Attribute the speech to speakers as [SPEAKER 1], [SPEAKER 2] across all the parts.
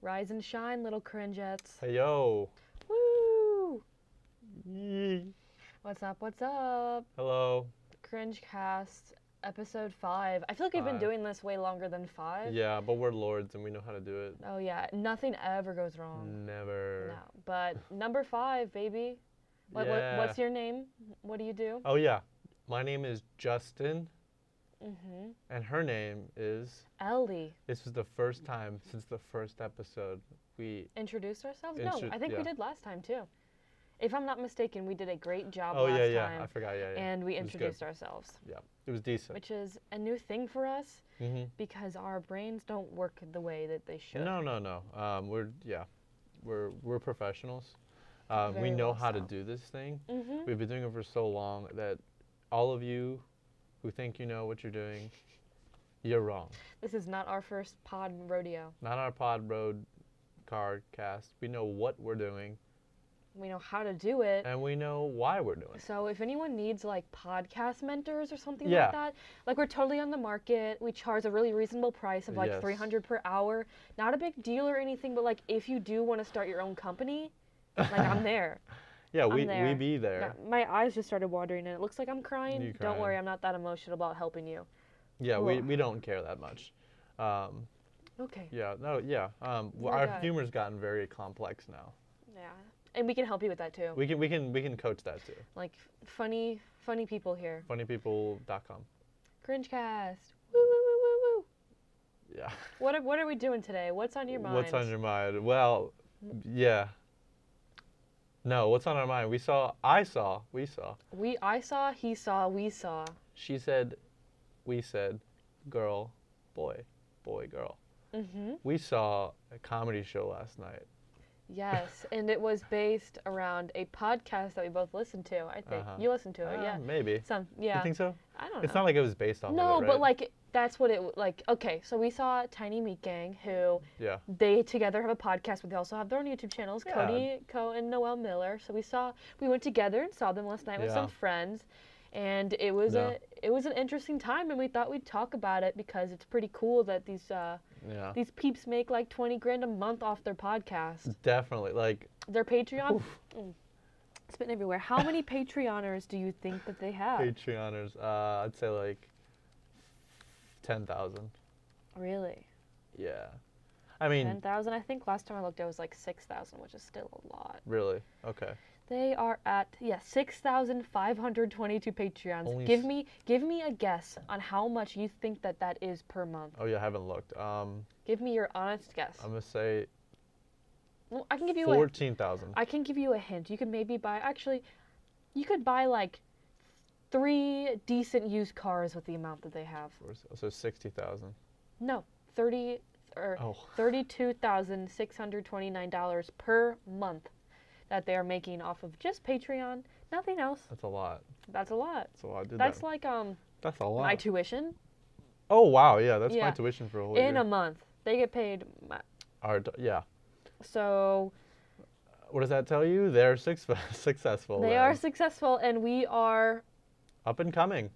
[SPEAKER 1] Rise and shine, little cringettes.
[SPEAKER 2] Hey yo.
[SPEAKER 1] Woo!
[SPEAKER 2] Yee.
[SPEAKER 1] What's up? What's up?
[SPEAKER 2] Hello.
[SPEAKER 1] Cringe Cast, episode 5. I feel like we've been
[SPEAKER 2] 5.
[SPEAKER 1] doing this way longer than 5.
[SPEAKER 2] Yeah, but we're lords and we know how to do it.
[SPEAKER 1] Oh, yeah. Nothing ever goes wrong.
[SPEAKER 2] Never.
[SPEAKER 1] No. But number 5, baby. What's your name? What do you do?
[SPEAKER 2] Oh yeah. My name is Justin.
[SPEAKER 1] Mm-hmm.
[SPEAKER 2] And her name is
[SPEAKER 1] Ellie.
[SPEAKER 2] This was the first time since the first episode we
[SPEAKER 1] Introduced ourselves? No, I think we
[SPEAKER 2] yeah.
[SPEAKER 1] did last time too. If I'm not mistaken, we did a great job
[SPEAKER 2] Oh
[SPEAKER 1] last
[SPEAKER 2] yeah,
[SPEAKER 1] time.
[SPEAKER 2] I forgot, yeah.
[SPEAKER 1] And we
[SPEAKER 2] It was
[SPEAKER 1] introduced
[SPEAKER 2] good.
[SPEAKER 1] ourselves.
[SPEAKER 2] Yeah, it was decent.
[SPEAKER 1] Which is a new thing for us
[SPEAKER 2] Mm-hmm.
[SPEAKER 1] because our brains don't work the way that they should.
[SPEAKER 2] No. We're professionals. We
[SPEAKER 1] Very
[SPEAKER 2] know
[SPEAKER 1] well
[SPEAKER 2] how to
[SPEAKER 1] so.
[SPEAKER 2] do this thing.
[SPEAKER 1] Mm-hmm.
[SPEAKER 2] We've been doing it for so long that all of you who think you know what you're doing, you're wrong.
[SPEAKER 1] This is not our first pod rodeo.
[SPEAKER 2] Not our pod road car cast. We know what we're doing
[SPEAKER 1] We know how to do it.
[SPEAKER 2] and we know why we're doing it.
[SPEAKER 1] So if anyone needs like podcast mentors or something
[SPEAKER 2] Yeah.
[SPEAKER 1] like that, like we're totally on the market. We charge a really reasonable price of like
[SPEAKER 2] Yes.
[SPEAKER 1] $300 per hour. Not a big deal or anything, but like if you do want to start your own company, like I'm there.
[SPEAKER 2] Yeah,
[SPEAKER 1] I'm
[SPEAKER 2] we
[SPEAKER 1] there.
[SPEAKER 2] be there.
[SPEAKER 1] Yeah, my eyes just started watering and it looks like I'm crying.
[SPEAKER 2] You
[SPEAKER 1] Don't worry,
[SPEAKER 2] crying.
[SPEAKER 1] I'm not that emotional about helping you.
[SPEAKER 2] Yeah,
[SPEAKER 1] Ugh.
[SPEAKER 2] we don't care that much.
[SPEAKER 1] Okay.
[SPEAKER 2] Yeah, no, yeah.
[SPEAKER 1] my
[SPEAKER 2] Our
[SPEAKER 1] God.
[SPEAKER 2] humor's gotten very complex now.
[SPEAKER 1] Yeah. And we can help you with that too.
[SPEAKER 2] We can coach that too.
[SPEAKER 1] Like funny people here.
[SPEAKER 2] Funnypeople.com.
[SPEAKER 1] Cringecast. Woo woo woo woo woo.
[SPEAKER 2] Yeah.
[SPEAKER 1] What are we doing today? What's on your mind?
[SPEAKER 2] What's on your mind? Well, yeah. No, what's on our mind? We saw. I saw. We saw.
[SPEAKER 1] I saw, he saw, we saw.
[SPEAKER 2] She said, we said, girl, boy, girl.
[SPEAKER 1] Mm-hmm.
[SPEAKER 2] We saw a comedy show last night.
[SPEAKER 1] Yes, and it was based around a podcast that we both listened to. I think you listened to it, yeah.
[SPEAKER 2] Maybe.
[SPEAKER 1] Yeah.
[SPEAKER 2] You think so?
[SPEAKER 1] I don't know.
[SPEAKER 2] It's not like it was based off
[SPEAKER 1] No,
[SPEAKER 2] of it, right?
[SPEAKER 1] but like that's what it like. Okay, so we saw Tiny Meat Gang, who
[SPEAKER 2] Yeah.
[SPEAKER 1] they together have a podcast, but they also have their own YouTube channels.
[SPEAKER 2] Yeah.
[SPEAKER 1] Cody, and Noelle Miller. So we went together and saw them last night with
[SPEAKER 2] Yeah.
[SPEAKER 1] some friends, and it was
[SPEAKER 2] Yeah.
[SPEAKER 1] it was an interesting time, and we thought we'd talk about it because it's pretty cool that
[SPEAKER 2] Yeah.
[SPEAKER 1] these peeps make like 20 grand a month off their podcast.
[SPEAKER 2] Definitely. Like,
[SPEAKER 1] Their Patreon.
[SPEAKER 2] oof,
[SPEAKER 1] Spitting everywhere. How many Patreoners do you think that they have?
[SPEAKER 2] Patreoners. I'd say like 10,000.
[SPEAKER 1] Really?
[SPEAKER 2] Yeah. I mean,
[SPEAKER 1] 10,000? I think last time I looked it was like 6,000, which is still a lot.
[SPEAKER 2] really? Okay.
[SPEAKER 1] They are at 6,522 Patreons.
[SPEAKER 2] Only
[SPEAKER 1] Give me a guess on how much you think that is per month.
[SPEAKER 2] Oh, yeah, I haven't looked.
[SPEAKER 1] Give me your honest guess.
[SPEAKER 2] I'm going to say
[SPEAKER 1] Well, I can give you
[SPEAKER 2] 14,000.
[SPEAKER 1] I can give you a hint. You could maybe buy you could buy like 3 decent used cars with the amount that they have.
[SPEAKER 2] So 60,000.
[SPEAKER 1] No,
[SPEAKER 2] Oh.
[SPEAKER 1] $32,629 per month that they are making off of just Patreon. Nothing else.
[SPEAKER 2] That's a lot.
[SPEAKER 1] That's a lot.
[SPEAKER 2] That's a lot. Dude,
[SPEAKER 1] That's
[SPEAKER 2] that-
[SPEAKER 1] like
[SPEAKER 2] that's a lot.
[SPEAKER 1] my tuition
[SPEAKER 2] Oh, wow. Yeah, that's my
[SPEAKER 1] Yeah.
[SPEAKER 2] tuition for a whole
[SPEAKER 1] in
[SPEAKER 2] year.
[SPEAKER 1] a month. They get paid.
[SPEAKER 2] Yeah.
[SPEAKER 1] So
[SPEAKER 2] What does that tell you? They're successful.
[SPEAKER 1] they
[SPEAKER 2] then.
[SPEAKER 1] are successful, and we are.
[SPEAKER 2] Up and coming.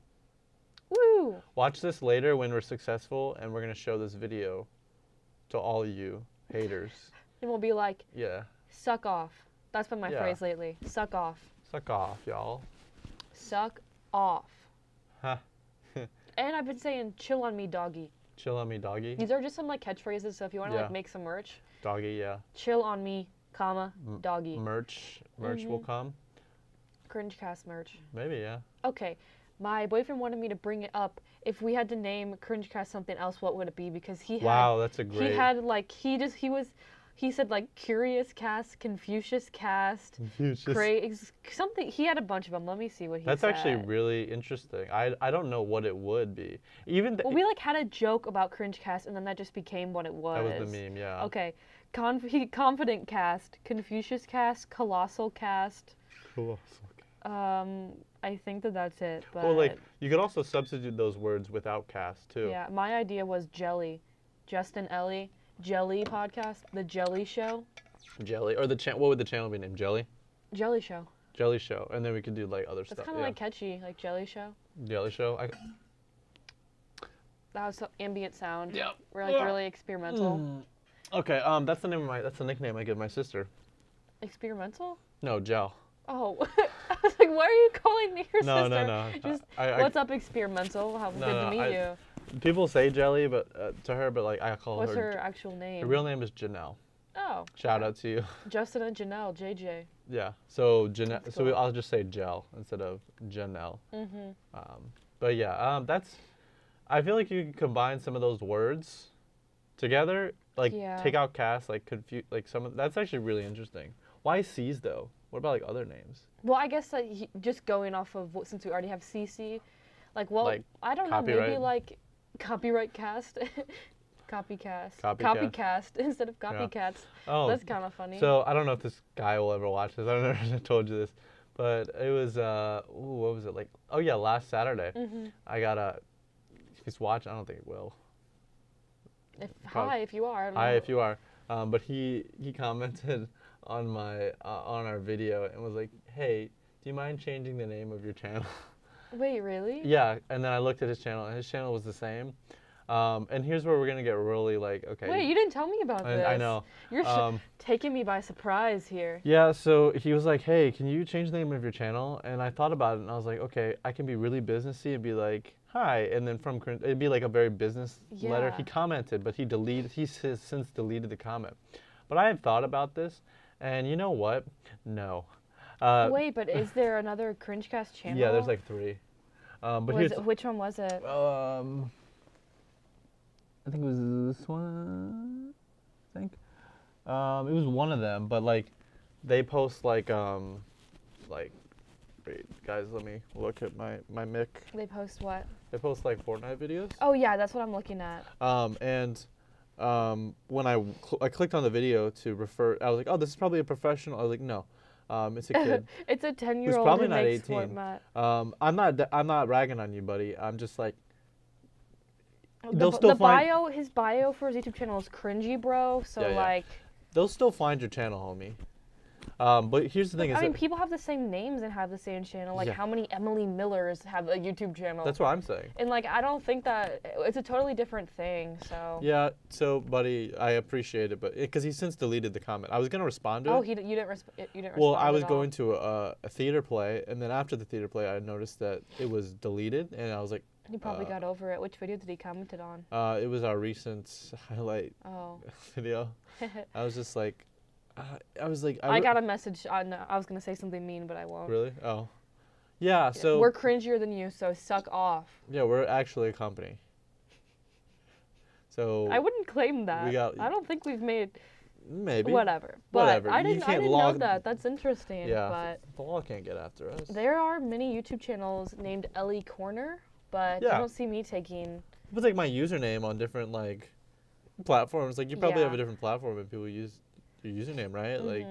[SPEAKER 1] Woo!
[SPEAKER 2] Watch this later when we're successful, and we're going to show this video to all you haters.
[SPEAKER 1] And we'll be like,
[SPEAKER 2] Yeah.
[SPEAKER 1] suck off. That's been my
[SPEAKER 2] Yeah.
[SPEAKER 1] phrase lately. Suck off.
[SPEAKER 2] Suck off, y'all.
[SPEAKER 1] Suck off.
[SPEAKER 2] Huh.
[SPEAKER 1] And I've been saying, chill on me, doggy.
[SPEAKER 2] Chill on me, doggy.
[SPEAKER 1] These are just some like catchphrases. So if you want to
[SPEAKER 2] Yeah.
[SPEAKER 1] like make some merch,
[SPEAKER 2] Doggy, yeah.
[SPEAKER 1] chill on me, comma, doggy.
[SPEAKER 2] Merch will come.
[SPEAKER 1] Cringecast merch.
[SPEAKER 2] Maybe, yeah.
[SPEAKER 1] Okay, my boyfriend wanted me to bring it up. If we had to name Cringecast something else, what would it be? Because he had.
[SPEAKER 2] Wow, that's a great.
[SPEAKER 1] He had like he said like Curious Cast, Confucius Cast, something. He had a bunch of them. Let me see what he
[SPEAKER 2] That's
[SPEAKER 1] said.
[SPEAKER 2] actually really interesting. I don't know what it would be. Even
[SPEAKER 1] Well, we like had a joke about Cringecast, and then that just became what it was.
[SPEAKER 2] that was the meme, yeah.
[SPEAKER 1] Okay, Confident Cast, Confucius Cast, Colossal Cast.
[SPEAKER 2] Cool.
[SPEAKER 1] I think that's it. But
[SPEAKER 2] Well, like you could also substitute those words without cast too.
[SPEAKER 1] yeah, my idea was Jellie, Justin Ellie, Jellie podcast, the Jellie Show.
[SPEAKER 2] Jelly or what would the channel be named? Jelly.
[SPEAKER 1] Jelly Show.
[SPEAKER 2] Jelly Show, and then we could do like other
[SPEAKER 1] It's
[SPEAKER 2] stuff.
[SPEAKER 1] kind of like catchy, like Jelly Show.
[SPEAKER 2] Jelly Show.
[SPEAKER 1] That was ambient sound.
[SPEAKER 2] Yep.
[SPEAKER 1] We're like really experimental.
[SPEAKER 2] Okay, that's the nickname I give my sister.
[SPEAKER 1] Experimental?
[SPEAKER 2] No, Gel.
[SPEAKER 1] Oh, I was like, why are you calling your sister?
[SPEAKER 2] No.
[SPEAKER 1] Just, what's up, experimental? How good to meet you.
[SPEAKER 2] People say Jelly, but to her, but like I call her.
[SPEAKER 1] What's her actual name?
[SPEAKER 2] Her real name is Janelle.
[SPEAKER 1] Oh.
[SPEAKER 2] Shout out to you.
[SPEAKER 1] Justin and Janelle, JJ.
[SPEAKER 2] Yeah. So
[SPEAKER 1] That's cool.
[SPEAKER 2] I'll just say Gel instead of Janelle.
[SPEAKER 1] Mm-hmm.
[SPEAKER 2] But yeah, I feel like you can combine some of those words together, like take out cast, like confuse, like that's actually really interesting. Why C's though? What about like other names?
[SPEAKER 1] Well, I guess just going off of since we already have CC, like I don't know, maybe like copyright cast. Copycast instead of copycats. Yeah.
[SPEAKER 2] Oh, that's
[SPEAKER 1] kind of funny.
[SPEAKER 2] So I don't know if this guy will ever watch this. I don't know if I told you this, but it was what was it like? Oh yeah, last Saturday.
[SPEAKER 1] Mm-hmm.
[SPEAKER 2] I got if he's watching, I don't think it will.
[SPEAKER 1] Hi, if you are.
[SPEAKER 2] Hi, if you are. But he commented on on our video and was like, "Hey, do you mind changing the name of your channel?"
[SPEAKER 1] Wait, really?
[SPEAKER 2] Yeah, and then I looked at his channel, and his channel was the same. And here's where we're gonna get really like, okay.
[SPEAKER 1] Wait, you didn't tell me about this.
[SPEAKER 2] I know.
[SPEAKER 1] You're taking me by surprise here.
[SPEAKER 2] Yeah, so he was like, "Hey, can you change the name of your channel?" And I thought about it, and I was like, "Okay, I can be really businessy and be like, hi," and then from Cringe, it'd be like a very business letter. He commented, but he's since deleted the comment. But I had thought about this, and you know what? No.
[SPEAKER 1] Wait, but is there another Cringecast channel?
[SPEAKER 2] Yeah, there's like 3. But
[SPEAKER 1] which one was it?
[SPEAKER 2] I think it was this one. I think it was one of them, but like they post like wait, guys, let me look at my mic.
[SPEAKER 1] They post what?
[SPEAKER 2] They post like Fortnite videos.
[SPEAKER 1] Oh yeah, that's what I'm looking at.
[SPEAKER 2] When I clicked on the video to refer, I was like, oh, this is probably a professional. I was like, no, it's a kid.
[SPEAKER 1] It's a 10-year-old
[SPEAKER 2] probably
[SPEAKER 1] who
[SPEAKER 2] not
[SPEAKER 1] makes
[SPEAKER 2] 18.
[SPEAKER 1] Fortnite.
[SPEAKER 2] I'm not ragging on you, buddy. I'm just like.
[SPEAKER 1] His bio for his YouTube channel is cringy, bro. So like.
[SPEAKER 2] They'll still find your channel, homie. But here's the thing:
[SPEAKER 1] I mean, people have the same names and have the same channel. Like, how many Emily Millers have a YouTube channel?
[SPEAKER 2] That's what I'm saying.
[SPEAKER 1] And like, I don't think that it's a totally different thing. So.
[SPEAKER 2] Yeah. So, buddy, I appreciate it, but because he's since deleted the comment, I was gonna respond to it.
[SPEAKER 1] Oh, you didn't respond.
[SPEAKER 2] Well, I was going to a theater play, and then after the theater play, I noticed that it was deleted, and I was like.
[SPEAKER 1] He probably got over it. Which video did he comment on?
[SPEAKER 2] It was our recent highlight video. I was just like. I
[SPEAKER 1] got a message on. I was gonna say something mean, but I won't.
[SPEAKER 2] Really? Oh. Yeah. So.
[SPEAKER 1] We're cringier than you, so suck off.
[SPEAKER 2] Yeah, we're actually a company. So.
[SPEAKER 1] I wouldn't claim that. I don't think we've made.
[SPEAKER 2] Maybe.
[SPEAKER 1] Whatever. But I didn't know that. That's interesting.
[SPEAKER 2] Yeah.
[SPEAKER 1] But
[SPEAKER 2] the law can't get after us.
[SPEAKER 1] There are many YouTube channels named Ellie Corner, but you don't see me taking.
[SPEAKER 2] It's like my username on different like platforms. Like you probably have a different platform and people use your username, right?
[SPEAKER 1] Mm-hmm.
[SPEAKER 2] Like.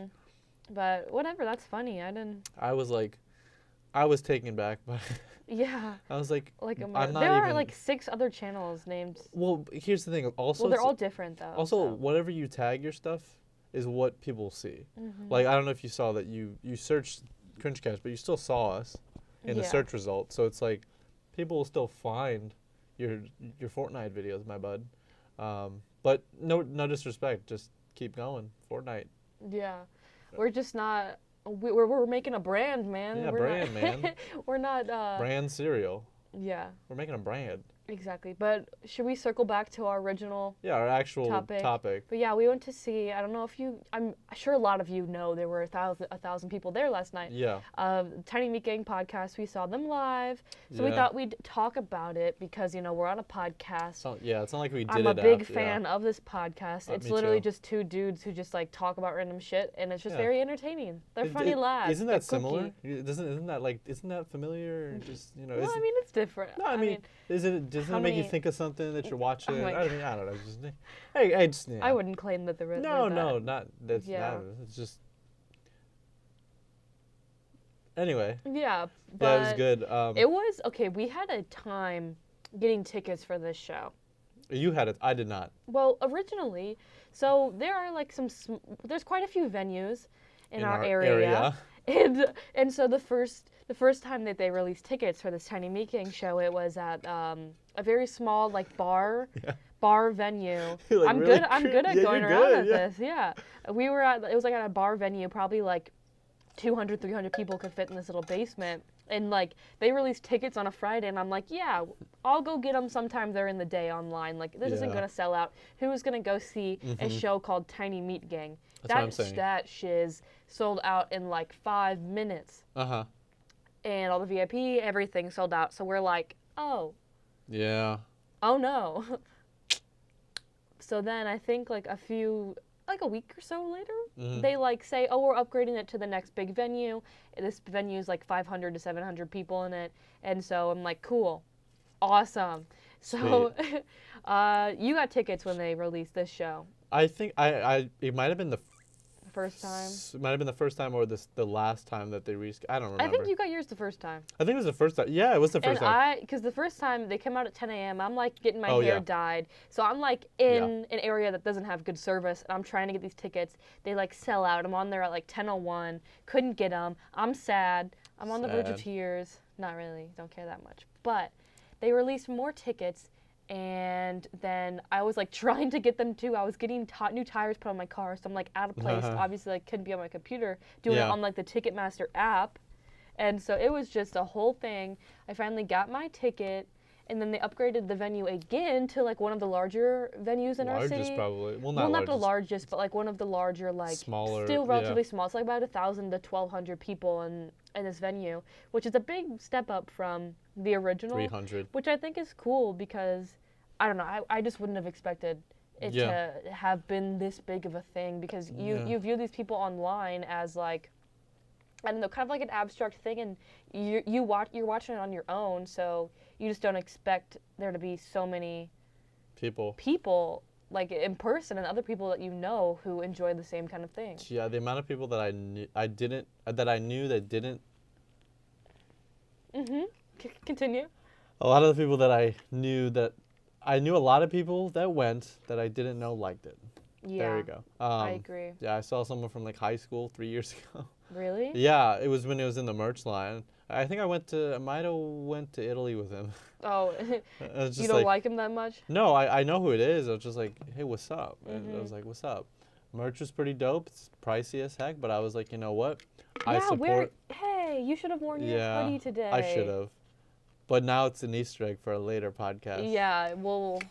[SPEAKER 1] But whatever. That's funny.
[SPEAKER 2] I was taken back by.
[SPEAKER 1] Yeah.
[SPEAKER 2] I was like.
[SPEAKER 1] There are like 6 other channels named.
[SPEAKER 2] Well, here's the thing. Also.
[SPEAKER 1] Well, they're all different though.
[SPEAKER 2] Also, whatever you tag your stuff is what people see. Mm-hmm. Like I don't know if you saw that you searched Cringecast, but you still saw us in the search results. So it's like people will still find your Fortnite videos, my bud. But no disrespect, just keep going, Fortnite.
[SPEAKER 1] Yeah, we're just not. We're making a brand, man.
[SPEAKER 2] Yeah, man.
[SPEAKER 1] We're not.
[SPEAKER 2] Brand cereal.
[SPEAKER 1] Yeah.
[SPEAKER 2] We're making a brand.
[SPEAKER 1] Exactly. But should we circle back to our original
[SPEAKER 2] our actual topic?
[SPEAKER 1] But yeah, we went to see, I don't know if I'm sure a lot of you know there were 1,000 people there last night.
[SPEAKER 2] Yeah.
[SPEAKER 1] Tiny Meat Gang podcast, we saw them live. So we thought we'd talk about it because, we're on a podcast.
[SPEAKER 2] So, it's not like we did
[SPEAKER 1] I'm a big fan of this podcast. It's literally just 2 dudes who just like talk about random shit and it's just very entertaining. They're funny lads.
[SPEAKER 2] Isn't that similar? Isn't that familiar? Or just,
[SPEAKER 1] Well, I mean, it's different.
[SPEAKER 2] No, I mean doesn't it make you think of something that you're watching?
[SPEAKER 1] Oh
[SPEAKER 2] I don't know. Just,
[SPEAKER 1] I wouldn't claim that there is.
[SPEAKER 2] No, not that's not. It's just. Anyway.
[SPEAKER 1] Yeah, but
[SPEAKER 2] it was good.
[SPEAKER 1] It was okay. We had a time getting tickets for this show.
[SPEAKER 2] You had it. I did not.
[SPEAKER 1] Well, originally, so there are like there's quite a few venues in our area. And so the first time that they released tickets for this Tiny Meat Gang show, it was at a very small like bar bar venue.
[SPEAKER 2] Like
[SPEAKER 1] I'm
[SPEAKER 2] really
[SPEAKER 1] good. I'm good at
[SPEAKER 2] yeah,
[SPEAKER 1] going
[SPEAKER 2] you're
[SPEAKER 1] around
[SPEAKER 2] good,
[SPEAKER 1] at
[SPEAKER 2] yeah.
[SPEAKER 1] this. Yeah, we were at. It was like at a bar venue. Probably like 200, 300 people could fit in this little basement. And like they released tickets on a Friday, and I'm like, yeah, I'll go get them sometime during the day online. Like this isn't gonna sell out. Who's gonna go see a show called Tiny Meat Gang?
[SPEAKER 2] That's what I'm saying.
[SPEAKER 1] That shiz sold out in like 5 minutes. And all the VIP, everything sold out. So we're like, oh.
[SPEAKER 2] Yeah.
[SPEAKER 1] Oh no. So then I think like a week or so later, they like say, oh, we're upgrading it to the next big venue. This venue is like 500 to 700 people in it. And so I'm like, cool. Awesome. So you got tickets when they released this show.
[SPEAKER 2] I think it might have been the
[SPEAKER 1] first time.
[SPEAKER 2] It might have been the first time or the last time that they I don't remember.
[SPEAKER 1] I think you got yours the first time.
[SPEAKER 2] I think it was the first time. Yeah, it was the first time.
[SPEAKER 1] Because the first time they came out at 10 a.m., I'm like getting my hair dyed. So I'm like in an area that doesn't have good service, and I'm trying to get these tickets. They like sell out. I'm on there at like 10:01. Couldn't get them. I'm sad. I'm on the verge of tears. Not really. Don't care that much. But they released more tickets. And then I was like trying to get them too. I was getting new tires put on my car, so I'm like out of place. Obviously, I couldn't be on my computer doing it on like the Ticketmaster app. And so it was just a whole thing. I finally got my ticket, and then they upgraded the venue again to like one of the larger venues in our city.
[SPEAKER 2] Largest probably. Well,
[SPEAKER 1] not the largest, but like one of the larger, like
[SPEAKER 2] smaller,
[SPEAKER 1] still relatively small. It's like about 1,000 to 1,200 people in this venue, which is a big step up from the original.
[SPEAKER 2] 300.
[SPEAKER 1] Which I think is cool because I don't know. I just wouldn't have expected it to have been this big of a thing because you view these people online as like, I don't know, kind of like an abstract thing, and you're watching it on your own, so you just don't expect there to be so many people like in person and other people that you know who enjoy the same kind of thing.
[SPEAKER 2] Yeah, the amount of people that I knew that didn't.
[SPEAKER 1] Continue.
[SPEAKER 2] A lot of the people that I knew a lot of people that went that I didn't know liked it.
[SPEAKER 1] Yeah.
[SPEAKER 2] There you go.
[SPEAKER 1] I agree.
[SPEAKER 2] Yeah, I saw someone from like high school 3 years ago.
[SPEAKER 1] Really?
[SPEAKER 2] Yeah, it was when it was in the merch line. I think I might have went to Italy with him.
[SPEAKER 1] Oh, you don't like him that much?
[SPEAKER 2] No, I know who it is. I was just like, hey, what's up? And I was like, what's up? Merch was pretty dope. It's pricey as heck, but I was like, you know what? I support.
[SPEAKER 1] Hey, you should have worn your hoodie today.
[SPEAKER 2] I should have. But now it's an Easter egg for a later podcast.
[SPEAKER 1] Yeah, well,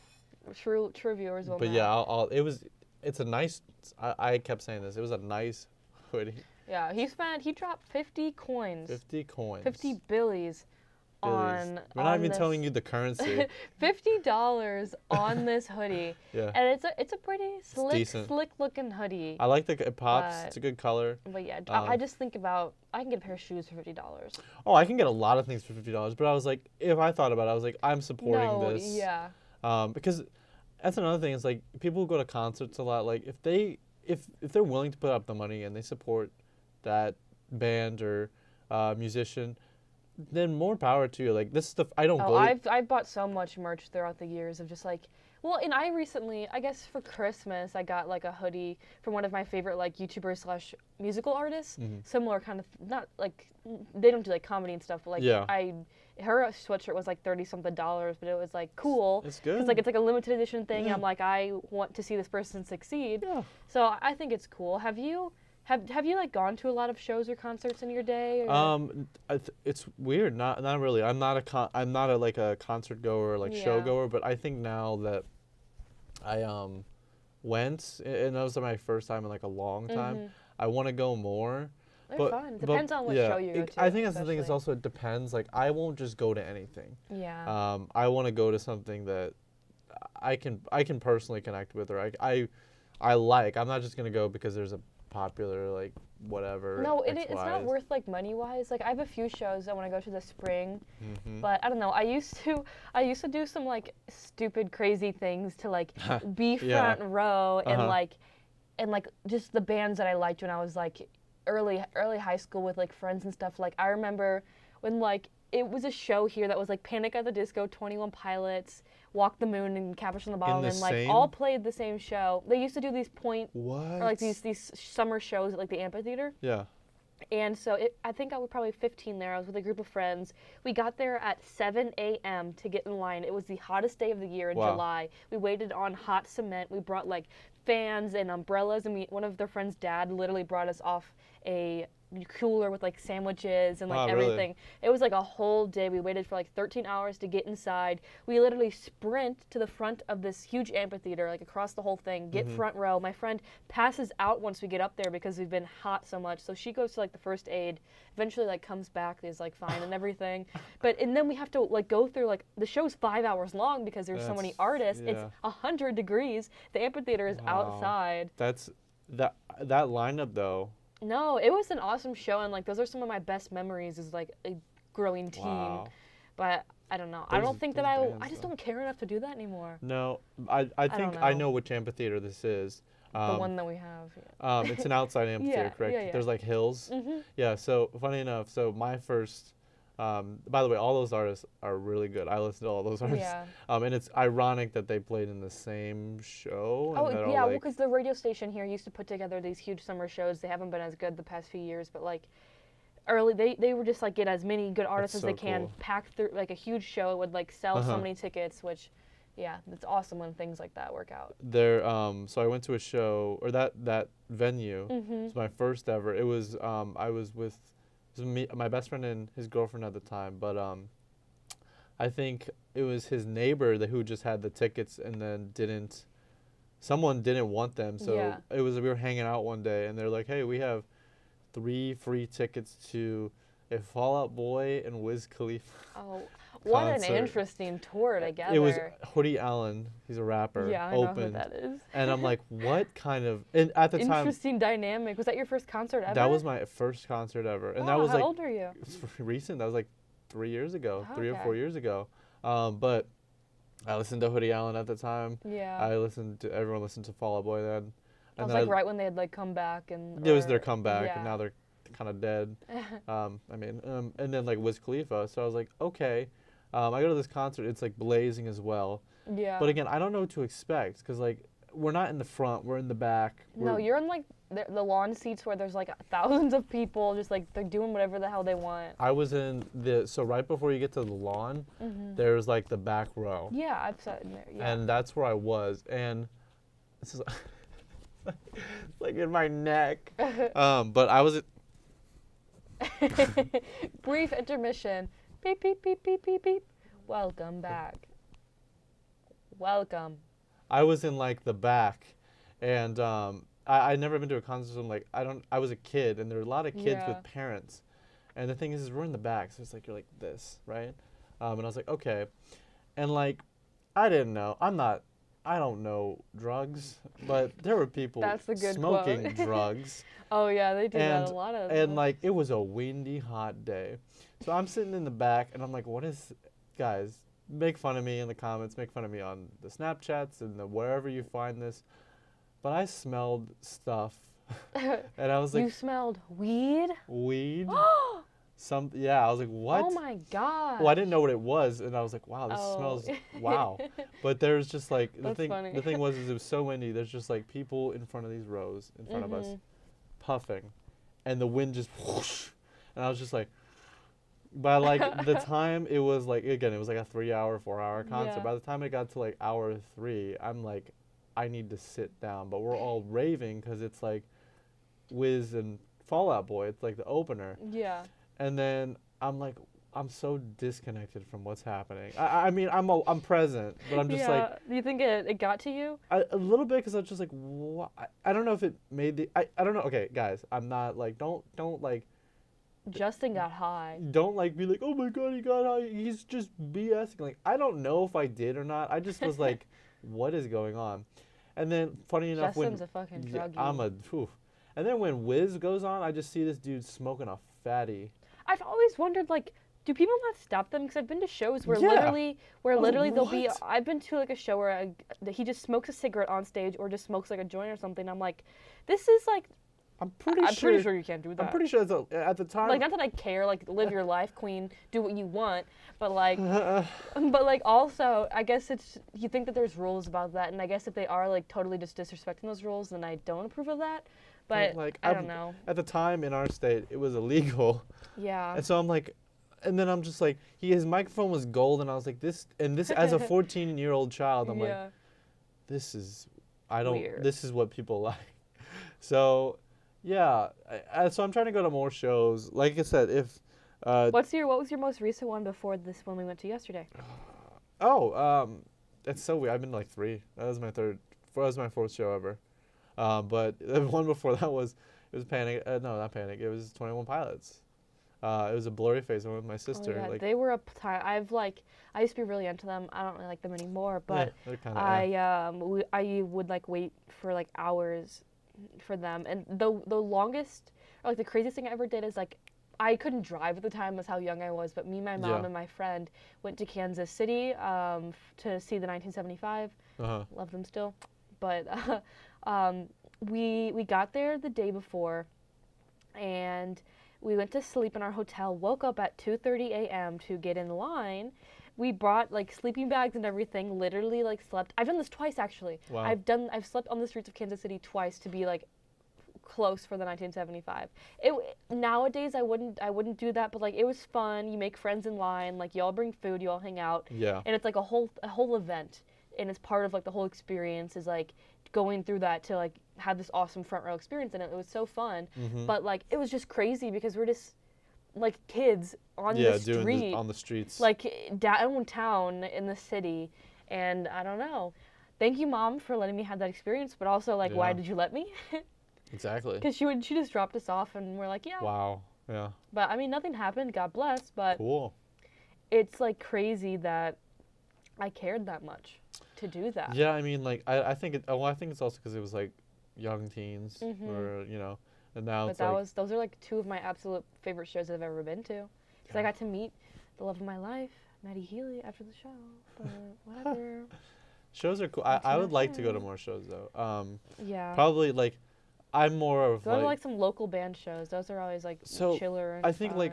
[SPEAKER 1] true viewers will know.
[SPEAKER 2] But yeah, it's a nice, I kept saying this, it was a nice hoodie.
[SPEAKER 1] Yeah, he dropped 50 coins.
[SPEAKER 2] 50 coins.
[SPEAKER 1] 50 billies. We're
[SPEAKER 2] not even telling you the currency.
[SPEAKER 1] $50 on this hoodie.
[SPEAKER 2] Yeah.
[SPEAKER 1] And it's a pretty slick looking hoodie.
[SPEAKER 2] I like it pops. It's a good color.
[SPEAKER 1] But yeah, I just think about I can get a pair of shoes for $50.
[SPEAKER 2] Oh, I can get a lot of things for $50, but I was like, if I thought about it, I was like, I'm supporting this.
[SPEAKER 1] Yeah.
[SPEAKER 2] Because that's another thing. It's like people who go to concerts a lot. Like if they're willing to put up the money and they support that band or musician, then more power to you. Like this stuff, I don't go.
[SPEAKER 1] I've bought so much merch throughout the years of just like, well, and I recently, I guess for Christmas, I got like a hoodie from one of my favorite like YouTubers / musical artists. Similar kind of, not like they don't do like comedy and stuff, but like her sweatshirt was like $30-something, but it was like cool.
[SPEAKER 2] It's good.
[SPEAKER 1] Because like it's like a limited edition thing. And I'm like, I want to see this person succeed.
[SPEAKER 2] Yeah.
[SPEAKER 1] So I think it's cool. Have you like gone to a lot of shows or concerts in your day? Or?
[SPEAKER 2] It's weird. Not really. I'm not a like a concert goer or like show goer, but I think now that I went and that was my first time in like a long time, I want to go more.
[SPEAKER 1] They're fun. Depends on what show you go to.
[SPEAKER 2] I think that's the thing. Is also it depends. Like I won't just go to anything.
[SPEAKER 1] Yeah.
[SPEAKER 2] I want to go to something that I can personally connect with, or I like. I'm not just gonna go because there's a popular like whatever.
[SPEAKER 1] No, it's not worth like money wise. Like I have a few shows I want to go to this spring, but I don't know. I used to do some like stupid crazy things to like be front row and like just the bands that I liked when I was like early high school with like friends and stuff. Like I remember when like it was a show here that was like Panic at the Disco, 21 Pilots, Walk the Moon, and Catfish on the Bottom, and like all played the same show. They used to do these or like these summer shows at like the amphitheater.
[SPEAKER 2] Yeah.
[SPEAKER 1] And so I think I was probably 15 there. I was with a group of friends. We got there at 7 a.m. to get in line. It was the hottest day of the year in July. We waited on hot cement. We brought like fans and umbrellas, and one of their friends' dad literally brought us off a cooler with like sandwiches and like everything. Really? It was like a whole day. We waited for like 13 hours to get inside. We literally sprint to the front of this huge amphitheater, like across the whole thing, get front row. My friend passes out once we get up there because we've been hot so much. So she goes to like the first aid, eventually like comes back, is like fine and everything. And then we have to like go through like, the show's 5 hours long because there's so many artists. Yeah. It's 100 degrees. The amphitheater is outside.
[SPEAKER 2] That lineup though.
[SPEAKER 1] No, it was an awesome show, and like those are some of my best memories as like a growing teen. Wow. But I don't know. I don't think that I just don't care enough to do that anymore.
[SPEAKER 2] No, I think I know which amphitheater this is.
[SPEAKER 1] The one that we have.
[SPEAKER 2] Yeah. It's an outside amphitheater, correct? Yeah. There's like hills. Mm-hmm. Yeah. So funny enough, my first. By the way, all those artists are really good. I listen to all those artists. Yeah. And it's ironic that they played in the same show.
[SPEAKER 1] Oh, yeah, well, because the radio station here used to put together these huge summer shows. They haven't been as good the past few years, but like early, they were just like get as many good artists as they can, pack through like a huge show. It would like sell so many tickets, which, yeah, it's awesome when things like that work out.
[SPEAKER 2] So I went to a show, or that venue. Mm-hmm. It was my first ever. It was, I was with. It was me, my best friend and his girlfriend at the time, but I think it was his neighbor who just had the tickets and then someone didn't want them, so we were hanging out one day and they're like, hey, we have 3 free tickets to a Fall Out Boy and Wiz Khalifa.
[SPEAKER 1] Oh, what an interesting tour together.
[SPEAKER 2] It was Hoodie Allen, he's a rapper.
[SPEAKER 1] Yeah, I know who that is.
[SPEAKER 2] And I'm like, what kind of, and at the time.
[SPEAKER 1] Interesting dynamic. Was that your first concert ever?
[SPEAKER 2] That was my first concert ever. And that was
[SPEAKER 1] how old are you?
[SPEAKER 2] It was recent. That was like 3 years ago, 3 or 4 years ago. But I listened to Hoodie Allen at the time.
[SPEAKER 1] Yeah.
[SPEAKER 2] Everyone listened to Fall Out Boy then.
[SPEAKER 1] That was like right when they had like come back and.
[SPEAKER 2] It was their comeback, and now they're kind of dead. And then like Wiz Khalifa. So I was like, okay. I go to this concert. It's like blazing as well. Yeah. But again, I don't know what to expect because like we're not in the front. We're in the back.
[SPEAKER 1] No, you're in like the lawn seats where there's like thousands of people just like they're doing whatever the hell they want.
[SPEAKER 2] I was in so right before you get to the lawn, there's like the back row.
[SPEAKER 1] Yeah, I've sat in there. Yeah.
[SPEAKER 2] And that's where I was, and this is like in my neck. But I was.
[SPEAKER 1] Brief intermission. Beep, beep, beep, beep, beep, beep. Welcome back. Welcome.
[SPEAKER 2] I was in like the back, and I'd never been to a concert. So I'm like, I was a kid, and there were a lot of kids with parents, and the thing is we're in the back, so it's like you're like this, right? And I was like, okay, and like, I didn't know. I don't know drugs, but there were people smoking drugs.
[SPEAKER 1] Oh yeah, they do that a lot of.
[SPEAKER 2] And like it was a windy, hot day. So I'm sitting in the back, and I'm like, guys, make fun of me in the comments, make fun of me on the Snapchats and wherever you find this. But I smelled stuff, and I was like.
[SPEAKER 1] You smelled weed?
[SPEAKER 2] Weed. I was like, what?
[SPEAKER 1] Oh my God.
[SPEAKER 2] Well, I didn't know what it was, and I was like, wow, this smells, wow. But there's just like, the thing was it was so windy, there's just like people in front of these rows, in front of us, puffing, and the wind just whoosh, and I was just like, by like the time it was like, again, it was like a 3-hour, 4-hour concert. Yeah. By the time it got to like hour 3, I'm like, I need to sit down. But we're all raving because it's like Wiz and Fall Out Boy. It's like the opener.
[SPEAKER 1] Yeah.
[SPEAKER 2] And then I'm like, I'm so disconnected from what's happening. I mean, I'm present, but I'm just like.
[SPEAKER 1] Do you think it got to you?
[SPEAKER 2] A little bit, because I was just like, what? I don't know if it made the. I don't know. Okay, guys, I'm not like, don't like.
[SPEAKER 1] Justin got high.
[SPEAKER 2] Don't like be like, oh my God, he got high. He's just BSing. Like, I don't know if I did or not. I just was like, what is going on? And then, funny enough,
[SPEAKER 1] Justin's a fucking druggie.
[SPEAKER 2] And then when Wiz goes on, I just see this dude smoking a fatty.
[SPEAKER 1] I've always wondered, like, do people not stop them? Because I've been to shows where literally there'll be. I've been to like a show where he just smokes a cigarette on stage or just smokes like a joint or something. I'm like, this is like.
[SPEAKER 2] I'm pretty sure
[SPEAKER 1] you can't do that.
[SPEAKER 2] I'm pretty sure at the time.
[SPEAKER 1] Like, not that I care. Like, live your life, queen. Do what you want. But like, also, I guess you think that there's rules about that, and I guess if they are like totally just disrespecting those rules, then I don't approve of that. But like, I don't know.
[SPEAKER 2] At the time in our state, it was illegal.
[SPEAKER 1] Yeah.
[SPEAKER 2] And so I'm like, and then I'm just like, his microphone was gold, and I was like, this as a 14-year-old child, I'm like, this is
[SPEAKER 1] Weird.
[SPEAKER 2] This is what people like. So, yeah. So I'm trying to go to more shows. Like I said, if.
[SPEAKER 1] What was your most recent one before this one we went to yesterday?
[SPEAKER 2] It's so weird. I've been to like 3. That was my 4th show ever. But the one before that was Panic. No, not Panic. It was 21 Pilots. It was a blurry face one with my sister.
[SPEAKER 1] Oh, yeah.
[SPEAKER 2] Like,
[SPEAKER 1] they were I used to be really into them. I don't really like them anymore, but
[SPEAKER 2] yeah,
[SPEAKER 1] I would like wait for like hours for them. And the longest or like the craziest thing I ever did is like I couldn't drive at the time. That's how young I was. But me, my mom, and my friend went to Kansas City to see the 1975. Love them still, but we got there the day before, and we went to sleep in our hotel. Woke up at 2:30 a.m. to get in line. We brought like sleeping bags and everything. Literally like slept. I've done this twice actually.
[SPEAKER 2] Wow.
[SPEAKER 1] I've slept on the streets of Kansas City twice to be like close for the 1975. Nowadays I wouldn't do that, but like it was fun. You make friends in line, like you all bring food, you all hang out.
[SPEAKER 2] Yeah.
[SPEAKER 1] And it's like a whole event, and it's part of like the whole experience is like going through that to like have this awesome front row experience, and it was so fun. But like it was just crazy because we're just like kids on the street,
[SPEAKER 2] on the streets,
[SPEAKER 1] like downtown in the city, and I don't know. Thank you, Mom, for letting me have that experience, but also like why did you let me?
[SPEAKER 2] Exactly.
[SPEAKER 1] Because she just dropped us off, and we're like, yeah.
[SPEAKER 2] Wow. Yeah.
[SPEAKER 1] But I mean, nothing happened. God bless. But
[SPEAKER 2] cool.
[SPEAKER 1] It's like crazy that I cared that much to do that.
[SPEAKER 2] Yeah, I mean, like I think it's also because it was like young teens, or and now
[SPEAKER 1] but
[SPEAKER 2] it's
[SPEAKER 1] those are like 2 of my absolute favorite shows I've ever been to. Because I got to meet the love of my life, Maddie Healy, after the show. But whatever.
[SPEAKER 2] Shows are cool. I would like to go to more shows though.
[SPEAKER 1] Yeah.
[SPEAKER 2] Probably like. I'm more of
[SPEAKER 1] those are like some local band shows. Those are always like chiller and
[SPEAKER 2] I think
[SPEAKER 1] fun.
[SPEAKER 2] like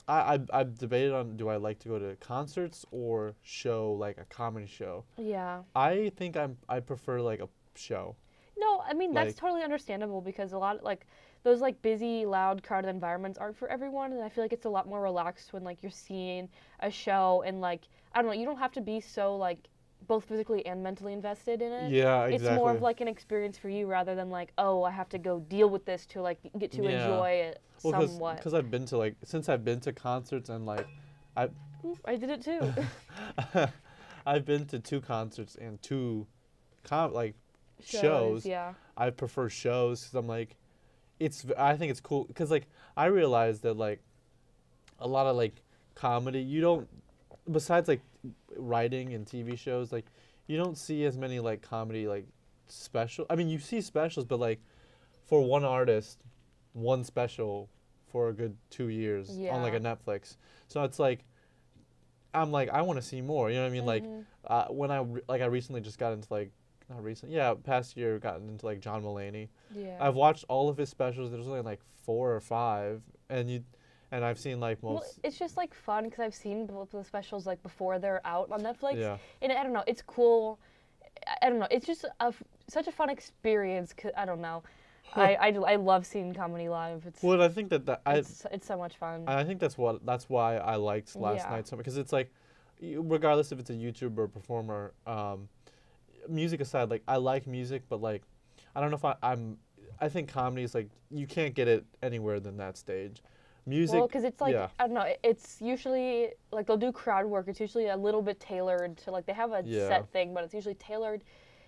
[SPEAKER 2] I've debated on do I like to go to concerts or show like a comedy show.
[SPEAKER 1] Yeah.
[SPEAKER 2] I think I prefer like a show.
[SPEAKER 1] No, I mean that's totally understandable because a lot of, like those like busy, loud, crowded environments aren't for everyone, and I feel like it's a lot more relaxed when like you're seeing a show and like I don't know, you don't have to be so like both physically and mentally invested in it.
[SPEAKER 2] Yeah, exactly.
[SPEAKER 1] It's more of like an experience for you rather than like, oh, I have to go deal with this to like get to enjoy it somewhat.
[SPEAKER 2] Because I've been to like since I've been to concerts and like
[SPEAKER 1] I did it too.
[SPEAKER 2] I've been to 2 concerts and 2 shows.
[SPEAKER 1] Yeah.
[SPEAKER 2] I prefer shows because I'm like, I think it's cool because like I realized that like a lot of like comedy you don't besides like writing and TV shows like you don't see as many like comedy like special. I mean you see specials, but like for one artist, one special for a good 2 years on like a Netflix. So it's like I'm like I want to see more. You know what I mean? Like when I recently just got into like not recent past year gotten into like John Mulaney.
[SPEAKER 1] Yeah.
[SPEAKER 2] I've watched all of his specials. There's only like 4 or 5, and I've seen like most.
[SPEAKER 1] Well, it's just like fun because I've seen the specials like before they're out on Netflix.
[SPEAKER 2] Yeah.
[SPEAKER 1] And I don't know, it's cool. I don't know, it's just such a fun experience. Cause I don't know, I love seeing comedy live.
[SPEAKER 2] Well, I think
[SPEAKER 1] it's so much fun.
[SPEAKER 2] I think that's why I liked last night so much because it's like, regardless if it's a YouTuber or performer, music aside, like I like music, but like I don't know if I think comedy is like you can't get it anywhere than that stage. Music.
[SPEAKER 1] Well, because it's like I don't know. It's usually like they'll do crowd work. It's usually a little bit tailored to like they have a set thing, but it's usually tailored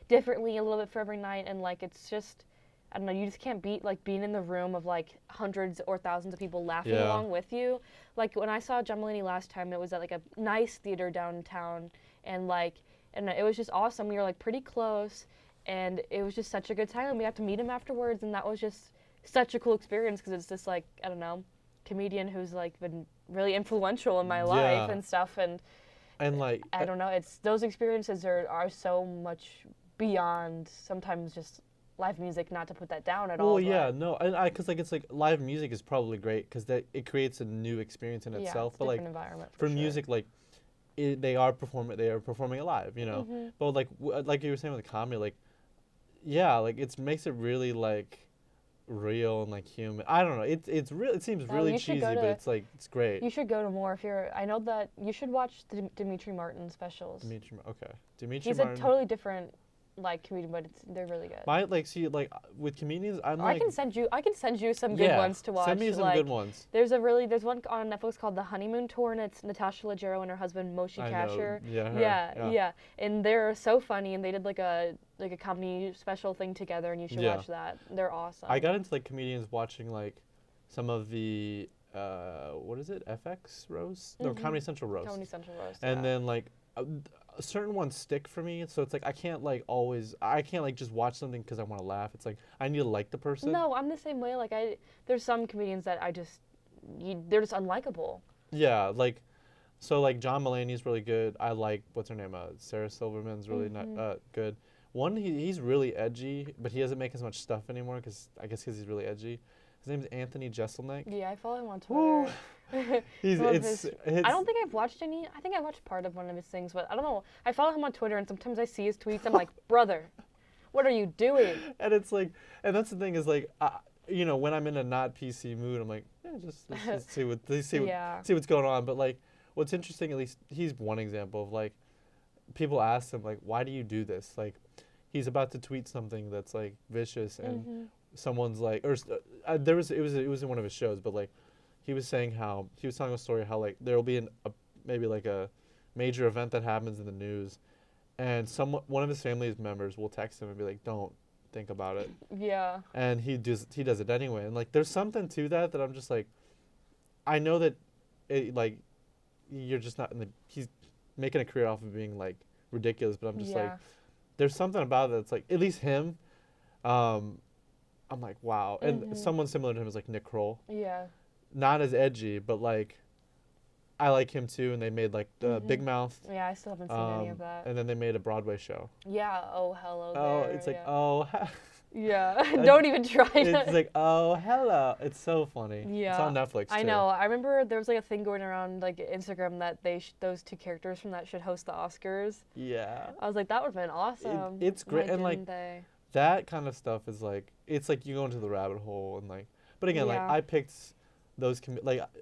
[SPEAKER 1] differently a little bit for every night. And like it's just I don't know. You just can't beat like being in the room of like hundreds or thousands of people laughing along with you. Like when I saw John Mulaney last time, it was at like a nice theater downtown, and like and it was just awesome. We were like pretty close, and it was just such a good time. And we got to meet him afterwards, and that was just such a cool experience because it's just like I don't know. Comedian who's like been really influential in my life and stuff and
[SPEAKER 2] like
[SPEAKER 1] I don't know, it's those experiences are so much beyond sometimes just live music, not to put that down at all.
[SPEAKER 2] Well, yeah, no, and because like it's like live music is probably great because it creates a new experience in itself.
[SPEAKER 1] It's
[SPEAKER 2] but like
[SPEAKER 1] environment
[SPEAKER 2] for music, like they are performing it live, you know.
[SPEAKER 1] Mm-hmm.
[SPEAKER 2] But like you were saying with the comedy, like like it makes it really like real and like human. I don't know. It's real. It seems really cheesy, but it's like it's great.
[SPEAKER 1] You should go to more if you're. I know that you should watch the Dimitri Martin specials.
[SPEAKER 2] Dimitri
[SPEAKER 1] He's
[SPEAKER 2] Martin.
[SPEAKER 1] a totally different like comedian, but they're really good.
[SPEAKER 2] With comedians,
[SPEAKER 1] I can send you some good ones to watch.
[SPEAKER 2] Send me some good ones.
[SPEAKER 1] There's one on Netflix called The Honeymoon Tour, and it's Natasha Leggero and her husband Moshe Kasher. Yeah. And they're so funny, and they did like a comedy special thing together, and you should watch that. They're awesome.
[SPEAKER 2] I got into like comedians watching like some of the what is it? FX roast? No, Comedy Central roast.
[SPEAKER 1] Comedy Central roast.
[SPEAKER 2] And then like certain ones stick for me, so it's like I can't like just watch something because I want to laugh. It's like I need to like the person.
[SPEAKER 1] No, I'm the same way. Like there's some comedians that they're just unlikable.
[SPEAKER 2] Yeah, like so like John Mulaney's really good. I like what's her name? Sarah Silverman's really good. One he's really edgy, but he doesn't make as much stuff anymore because he's really edgy. His name's Anthony Jeselnik.
[SPEAKER 1] Yeah, I follow him on Twitter. I don't think I've watched any. I think I watched part of one of his things, but I don't know. I follow him on Twitter, and sometimes I see his tweets. I'm like, brother, what are you doing?
[SPEAKER 2] And it's like, and that's the thing is like, when I'm in a not PC mood, I'm like, let's see what's going on. But like, what's interesting, at least he's one example of like, people ask him like, why do you do this? Like, he's about to tweet something that's like vicious, and someone's like, or it was in one of his shows, but like. He was telling a story how like there will be maybe like a major event that happens in the news, and one of his family members will text him and be like, "Don't think about it."
[SPEAKER 1] Yeah.
[SPEAKER 2] And he does it anyway, and like there's something to that I'm just like, I know that, you're just not he's making a career off of being like ridiculous, but I'm just like, there's something about it that's like at least him, I'm like wow, and someone similar to him is like Nick Kroll.
[SPEAKER 1] Yeah.
[SPEAKER 2] Not as edgy, but like I like him too, and they made like Big Mouth.
[SPEAKER 1] Yeah, I still haven't seen any of that.
[SPEAKER 2] And then they made a Broadway show.
[SPEAKER 1] Yeah, oh hello there.
[SPEAKER 2] Oh, it's like
[SPEAKER 1] yeah, don't even try to.
[SPEAKER 2] It's like oh hello. It's so funny.
[SPEAKER 1] Yeah,
[SPEAKER 2] it's on Netflix too.
[SPEAKER 1] I know. I remember there was like a thing going around like Instagram that those two characters from that should host the Oscars.
[SPEAKER 2] Yeah.
[SPEAKER 1] I was like, that would have been awesome.
[SPEAKER 2] It's great, and like that kind of stuff is like it's like you go into the rabbit hole and like. But again, like I picked. Those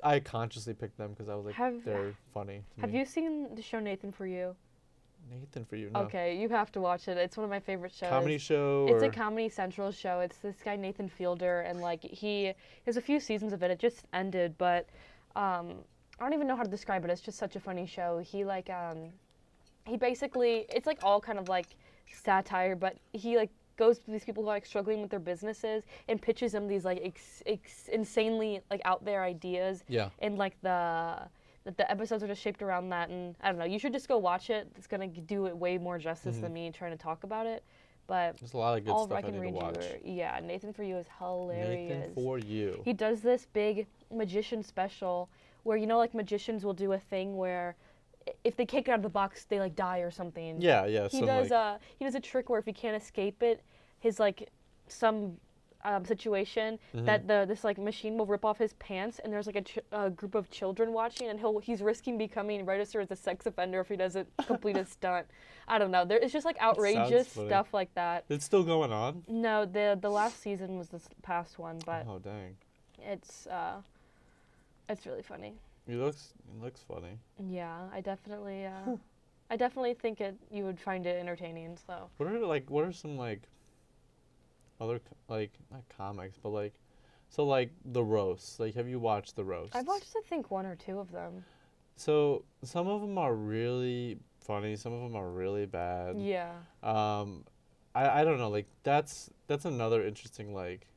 [SPEAKER 2] I consciously picked them because I was like they're funny.
[SPEAKER 1] Have you seen the show Nathan For You?
[SPEAKER 2] Nathan For You. No.
[SPEAKER 1] Okay, you have to watch it. It's one of my favorite shows.
[SPEAKER 2] Comedy show.
[SPEAKER 1] It's a Comedy Central show. It's this guy Nathan Fielder, and like there's a few seasons of it. It just ended, but I don't even know how to describe it. It's just such a funny show. He basically it's like all kind of like satire, but he like goes to these people who are like struggling with their businesses and pitches them these like insanely like out there ideas.
[SPEAKER 2] Yeah.
[SPEAKER 1] And like the episodes are just shaped around that, and I don't know. You should just go watch it. It's gonna do it way more justice than me trying to talk about it. But
[SPEAKER 2] there's a lot of good stuff I need to watch.
[SPEAKER 1] Yeah, Nathan For You is hilarious.
[SPEAKER 2] Nathan For You.
[SPEAKER 1] He does this big magician special where like magicians will do a thing where if they kick it out of the box, they like die or something.
[SPEAKER 2] Yeah.
[SPEAKER 1] He does a trick where if he can't escape it, his like some situation that this like machine will rip off his pants, and there's like a group of children watching, and he's risking becoming registered as a sex offender if he doesn't complete a stunt. I don't know. It's just like outrageous stuff like that.
[SPEAKER 2] It's still going on?
[SPEAKER 1] No, the last season was this past one, but
[SPEAKER 2] oh dang,
[SPEAKER 1] it's really funny.
[SPEAKER 2] It looks funny.
[SPEAKER 1] Yeah, I definitely think you would find it entertaining. So.
[SPEAKER 2] What are some like other like not comics, but like so like the roasts? Like, have you watched the roasts?
[SPEAKER 1] I've watched I think one or two of them.
[SPEAKER 2] So some of them are really funny. Some of them are really bad.
[SPEAKER 1] Yeah.
[SPEAKER 2] I don't know. Like that's another interesting like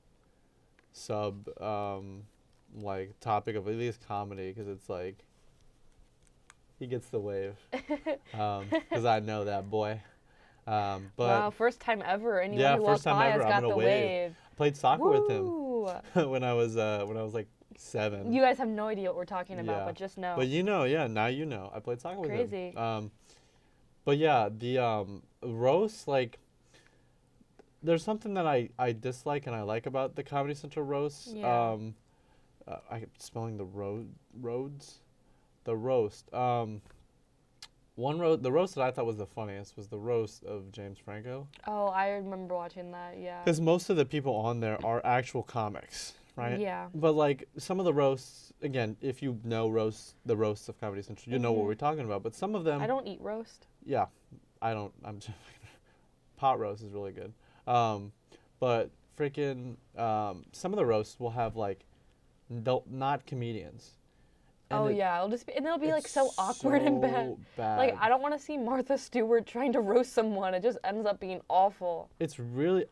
[SPEAKER 2] sub like topic of at least comedy, because it's like he gets the wave, because I know that boy. But
[SPEAKER 1] wow, first time ever anyone who walked by has got the wave.
[SPEAKER 2] I played soccer with him when I was like 7.
[SPEAKER 1] You guys have no idea what we're talking about, but just know.
[SPEAKER 2] But now you know. I played soccer with him.
[SPEAKER 1] Crazy.
[SPEAKER 2] But yeah, the roast, like, there's something that I dislike and I like about the Comedy Central roast.
[SPEAKER 1] Yeah.
[SPEAKER 2] I'm spelling the roads. The roast. The roast that I thought was the funniest was the roast of James Franco.
[SPEAKER 1] Oh, I remember watching that, yeah.
[SPEAKER 2] Because most of the people on there are actual comics, right?
[SPEAKER 1] Yeah.
[SPEAKER 2] But, like, some of the roasts, again, if you know the roasts of Comedy Central, you know what we're talking about. But some of them...
[SPEAKER 1] I don't eat roast.
[SPEAKER 2] Yeah. I'm just... pot roast is really good. But freaking... some of the roasts will have, like, not comedians. And
[SPEAKER 1] it'll be like so awkward and bad. Like, I don't want to see Martha Stewart trying to roast someone. It just ends up being awful.
[SPEAKER 2] It's really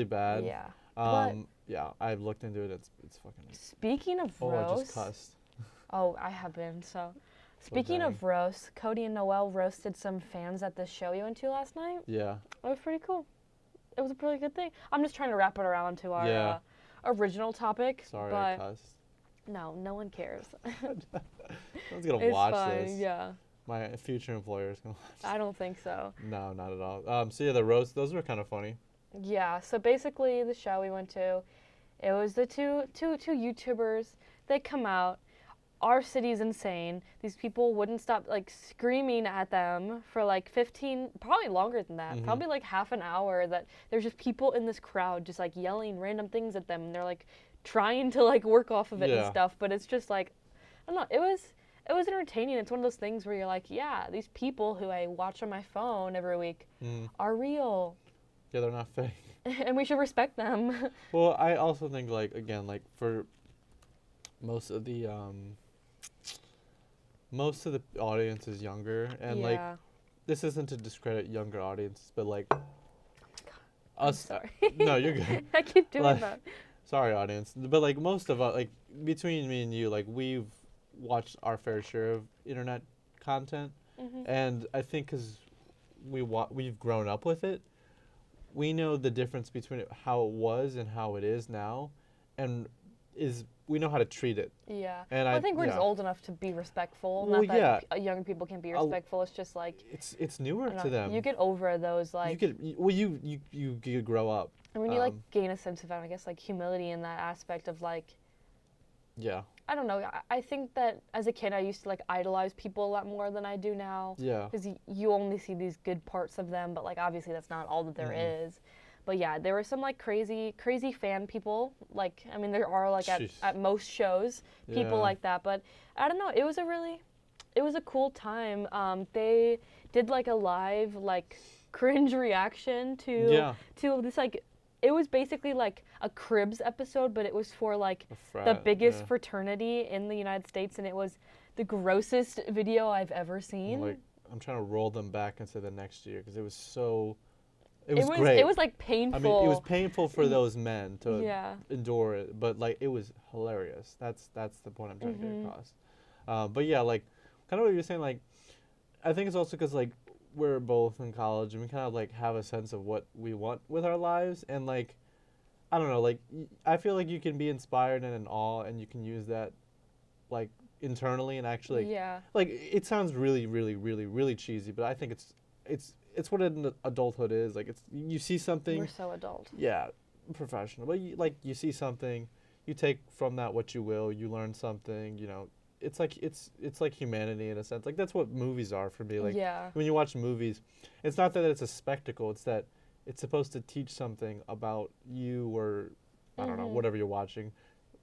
[SPEAKER 2] bad.
[SPEAKER 1] Yeah.
[SPEAKER 2] Yeah, I've looked into it. It's fucking.
[SPEAKER 1] Speaking of roast.
[SPEAKER 2] I just cussed.
[SPEAKER 1] Oh, I have been so. Speaking of roast, Cody and Noelle roasted some fans at the show you went to last night.
[SPEAKER 2] Yeah.
[SPEAKER 1] It was pretty cool. It was a pretty good thing. I'm just trying to wrap it around to our original topic.
[SPEAKER 2] Sorry, I cussed.
[SPEAKER 1] No one cares.
[SPEAKER 2] Someone's gonna watch this.
[SPEAKER 1] Yeah.
[SPEAKER 2] My future employer is gonna watch this.
[SPEAKER 1] I don't think so.
[SPEAKER 2] No, not at all. So yeah, the roast, those were kind of funny.
[SPEAKER 1] Yeah. So basically, the show we went to, it was the two YouTubers. They come out. Our city's insane. These people wouldn't stop like screaming at them for like 15, probably longer than that. Probably like half an hour. That there's just people in this crowd just like yelling random things at them. And they're like trying to like work off of it and stuff. But it's just like, I don't know. It was entertaining. It's one of those things where you're like, yeah, these people who I watch on my phone every week are real.
[SPEAKER 2] Yeah, they're not fake.
[SPEAKER 1] And we should respect them.
[SPEAKER 2] Well, I also think like again like for most of the audience is younger, and like this isn't to discredit younger audiences, but like us.
[SPEAKER 1] I'm sorry.
[SPEAKER 2] No, you're good.
[SPEAKER 1] I keep doing that.
[SPEAKER 2] Sorry, audience, but like most of us, like between me and you, like we've watched our fair share of internet content, and I think because we've grown up with it, we know the difference between how it was and how it is now, and we know how to treat it.
[SPEAKER 1] Yeah.
[SPEAKER 2] And
[SPEAKER 1] I think we're just old enough to be respectful.
[SPEAKER 2] Well,
[SPEAKER 1] not that younger people can be respectful. It's just like
[SPEAKER 2] it's newer to them.
[SPEAKER 1] You get over those like
[SPEAKER 2] you grow up.
[SPEAKER 1] And when you like gain a sense of I guess like humility in that aspect of like I don't know. I think that as a kid I used to like idolize people a lot more than I do now.
[SPEAKER 2] Yeah.
[SPEAKER 1] Because you only see these good parts of them, but like obviously that's not all that there is. But yeah, there were some like crazy fan people. Like, I mean, there are like at most shows people like that. But I don't know. It was a cool time. They did like a live like cringe reaction to this like. It was basically like a Cribs episode, but it was for like the biggest fraternity in the United States, and it was the grossest video I've ever seen.
[SPEAKER 2] Like, I'm trying to roll them back into the next year because it was so. It was great.
[SPEAKER 1] It was like painful.
[SPEAKER 2] I mean, it was painful for those men to endure it, but like it was hilarious. That's the point I'm trying to get across. But yeah, like kind of what you're saying. Like, I think it's also because like we're both in college and we kind of like have a sense of what we want with our lives, and like I don't know, like I feel like you can be inspired and in awe, and you can use that like internally and actually like it sounds really really really really cheesy, but I think it's what adulthood is. Like you see something.
[SPEAKER 1] We're so adult.
[SPEAKER 2] Yeah, professional. But you see something, you take from that what you will. You learn something. You know, it's like humanity in a sense. Like that's what movies are for me. Like when you watch movies, it's not that it's a spectacle. It's that it's supposed to teach something about you or I don't know whatever you're watching.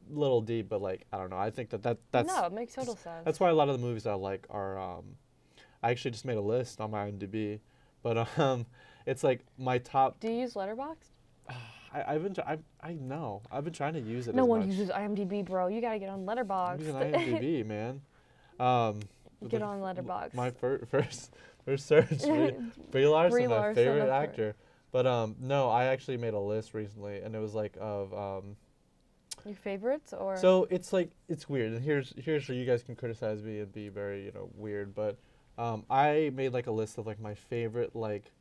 [SPEAKER 2] Little deep, but like I don't know. I think that's
[SPEAKER 1] no, it makes total sense.
[SPEAKER 2] That's why a lot of the movies I like are. I actually just made a list on my IMDb. But it's like my top.
[SPEAKER 1] Do you use Letterboxd?
[SPEAKER 2] I've been trying to use it.
[SPEAKER 1] No one uses IMDb, bro. You gotta get on Letterboxd.
[SPEAKER 2] I'm using IMDb, man.
[SPEAKER 1] Get on Letterboxd.
[SPEAKER 2] My first search, Brie Larson, my favorite actor. But no, I actually made a list recently, and it was like of
[SPEAKER 1] your favorites or.
[SPEAKER 2] So it's like it's weird, and here's where you guys can criticize me and be very weird, but. I made like a list of like my favorite like,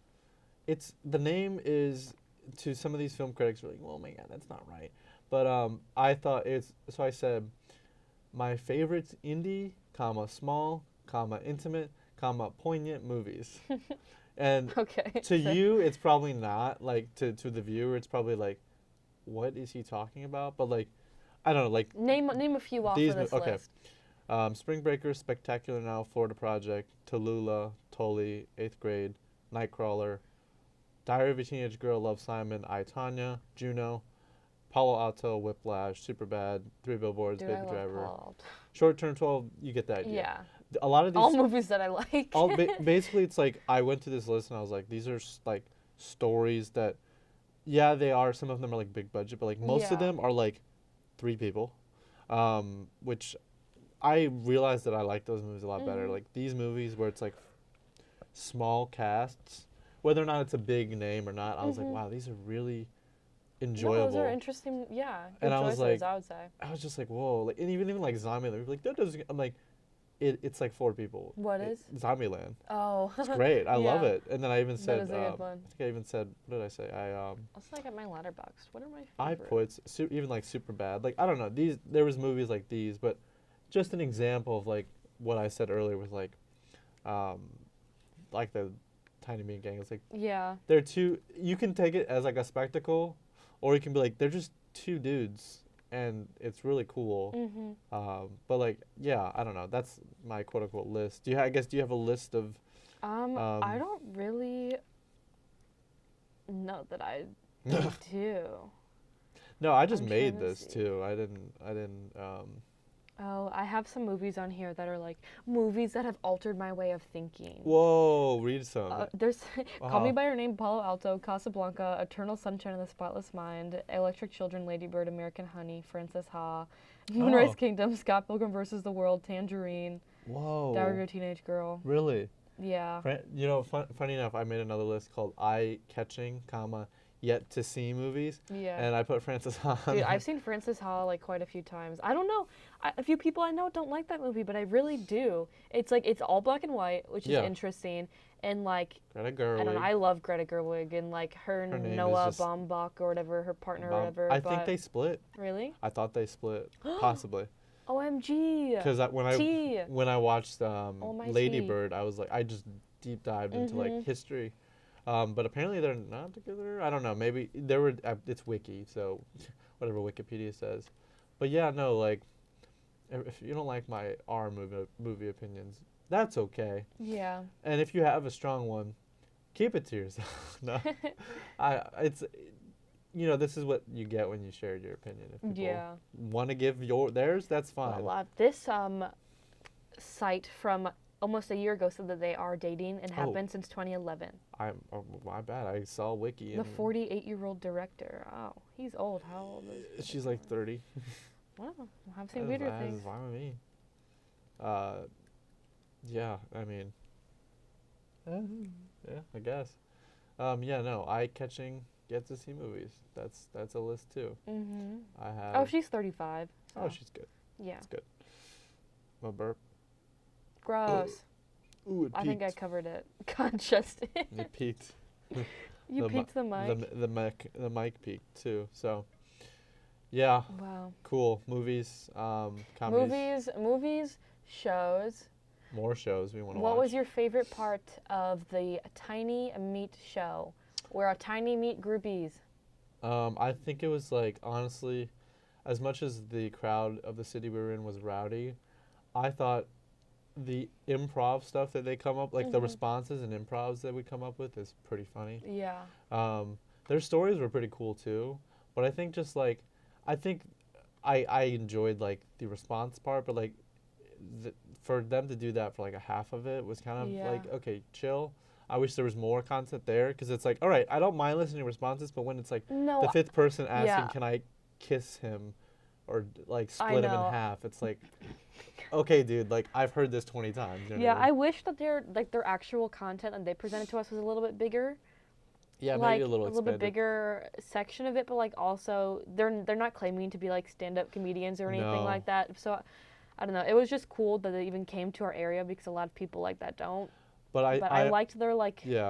[SPEAKER 2] the name is to some of these film critics are like, oh my god, that's not right, but I thought so I said, my favorites indie, small, intimate, poignant movies, and to you it's probably not like to the viewer it's probably like, what is he talking about? But like, I don't know, like
[SPEAKER 1] name a few off of this list.
[SPEAKER 2] Spring Breakers, Spectacular Now, Florida Project, Tallulah, Tully, 8th Grade, Nightcrawler, Diary of a Teenage Girl, Love Simon, I, Tonya, Juno, Palo Alto, Whiplash, Superbad, Three Billboards,
[SPEAKER 1] Dude,
[SPEAKER 2] Baby
[SPEAKER 1] I love
[SPEAKER 2] Driver.
[SPEAKER 1] Palo Alto.
[SPEAKER 2] Short Term 12, you get that idea.
[SPEAKER 1] Yeah.
[SPEAKER 2] A lot of these...
[SPEAKER 1] All movies that I like.
[SPEAKER 2] Basically, it's like, I went to this list and I was like, these are like stories that, yeah, they are, some of them are like big budget, but like most of them are like 3 people, which I realized that I like those movies a lot better. Like these movies where it's like small casts, whether or not it's a big name or not, I was like, wow, these are really enjoyable.
[SPEAKER 1] No, those are interesting. Yeah, good
[SPEAKER 2] and I was
[SPEAKER 1] choices,
[SPEAKER 2] like,
[SPEAKER 1] I would say.
[SPEAKER 2] I was just like, whoa, like, and even like Zombieland, like that doesn't. I'm like, it's like 4 people.
[SPEAKER 1] What is
[SPEAKER 2] Zombieland?
[SPEAKER 1] Oh,
[SPEAKER 2] it's great. I love it. And then I even said,
[SPEAKER 1] that is a good one.
[SPEAKER 2] I think I even said, what did I say?
[SPEAKER 1] Also, I got my Letterboxd. What are my
[SPEAKER 2] I
[SPEAKER 1] favorites?
[SPEAKER 2] put even like Superbad. Like I don't know. There was movies like these, but just an example of like what I said earlier was like the Tiny Meat Gang. It's like they're two. You can take it as like a spectacle, or you can be like they're just 2 dudes, and it's really cool. But like I don't know. That's my quote unquote list. Do you have a list of?
[SPEAKER 1] I don't really know that I do.
[SPEAKER 2] No, I just made this too. I didn't.
[SPEAKER 1] Oh, I have some movies on here that are like movies that have altered my way of thinking.
[SPEAKER 2] Whoa, read some.
[SPEAKER 1] There's Call Me by Your Name, Palo Alto, Casablanca, Eternal Sunshine of the Spotless Mind, Electric Children, Lady Bird, American Honey, Frances Ha, Moonrise Kingdom, Scott Pilgrim vs. the World, Tangerine.
[SPEAKER 2] Whoa.
[SPEAKER 1] Diary of a Teenage Girl.
[SPEAKER 2] Really?
[SPEAKER 1] Yeah.
[SPEAKER 2] Funny enough, I made another list called Eye-Catching, Yet to See movies.
[SPEAKER 1] Yeah.
[SPEAKER 2] And I put Frances Ha on.
[SPEAKER 1] Dude, I've seen Frances Ha like quite a few times. I don't know. A few people I know don't like that movie, but I really do. It's like it's all black and white, which is interesting. And like
[SPEAKER 2] Greta Gerwig.
[SPEAKER 1] I don't know. I love Greta Gerwig and like her Noah Baumbach or whatever, her partner or whatever.
[SPEAKER 2] I think they split.
[SPEAKER 1] Really?
[SPEAKER 2] I thought they split, possibly.
[SPEAKER 1] OMG.
[SPEAKER 2] Because when I watched Lady Bird, I was like, I just deep dived into like history. But apparently they're not together. I don't know. Maybe there were. It's wiki, so whatever Wikipedia says. But yeah, no. Like, if you don't like our movie opinions, that's okay.
[SPEAKER 1] Yeah.
[SPEAKER 2] And if you have a strong one, keep it to yourself. No, this is what you get when you share your opinion. If people want to give theirs, that's fine.
[SPEAKER 1] Well, this site from almost a year ago said that they are dating and have been since 2011.
[SPEAKER 2] My bad. I saw wiki.
[SPEAKER 1] The 48-year-old director. Oh, he's old. How old is
[SPEAKER 2] she's like 30.
[SPEAKER 1] Wow, I've seen weirder things.
[SPEAKER 2] That's fine with me. Yeah, I mean, yeah, I guess. Eye-catching, get to see movies. That's a list too. I have.
[SPEAKER 1] Oh, she's 35. So.
[SPEAKER 2] Oh, she's good.
[SPEAKER 1] Yeah.
[SPEAKER 2] That's good. My burp.
[SPEAKER 1] Gross.
[SPEAKER 2] Ooh, it peaked.
[SPEAKER 1] I think I covered it. God, Justin.
[SPEAKER 2] It peaked.
[SPEAKER 1] You peaked the mic.
[SPEAKER 2] The mic peaked too. So, yeah.
[SPEAKER 1] Wow.
[SPEAKER 2] Cool. Movies, comedies.
[SPEAKER 1] Movies, shows.
[SPEAKER 2] More shows we want to watch.
[SPEAKER 1] What was your favorite part of the Tiny Meat show? We're a Tiny Meat groupies.
[SPEAKER 2] I think it was like, honestly, as much as the crowd of the city we were in was rowdy, I thought the improv stuff that they come up, like the responses and improvs that we come up with is pretty funny.
[SPEAKER 1] Yeah.
[SPEAKER 2] Their stories were pretty cool too, but I think I enjoyed like the response part, but like for them to do that for like a half of it was kind of like, okay, chill. I wish there was more content there, because it's like, all right, I don't mind listening to responses, but when it's like the 5th person asking, can I kiss him or like split him in half, it's like, okay, dude, like I've heard this 20 times. You know what I mean?
[SPEAKER 1] I wish that their actual content that they presented to us was a little bit bigger.
[SPEAKER 2] Yeah,
[SPEAKER 1] like,
[SPEAKER 2] maybe a little
[SPEAKER 1] bit bigger section of it, but like also they're not claiming to be like stand-up comedians or anything like that. So I don't know. It was just cool that they even came to our area, because a lot of people like that don't. But I liked their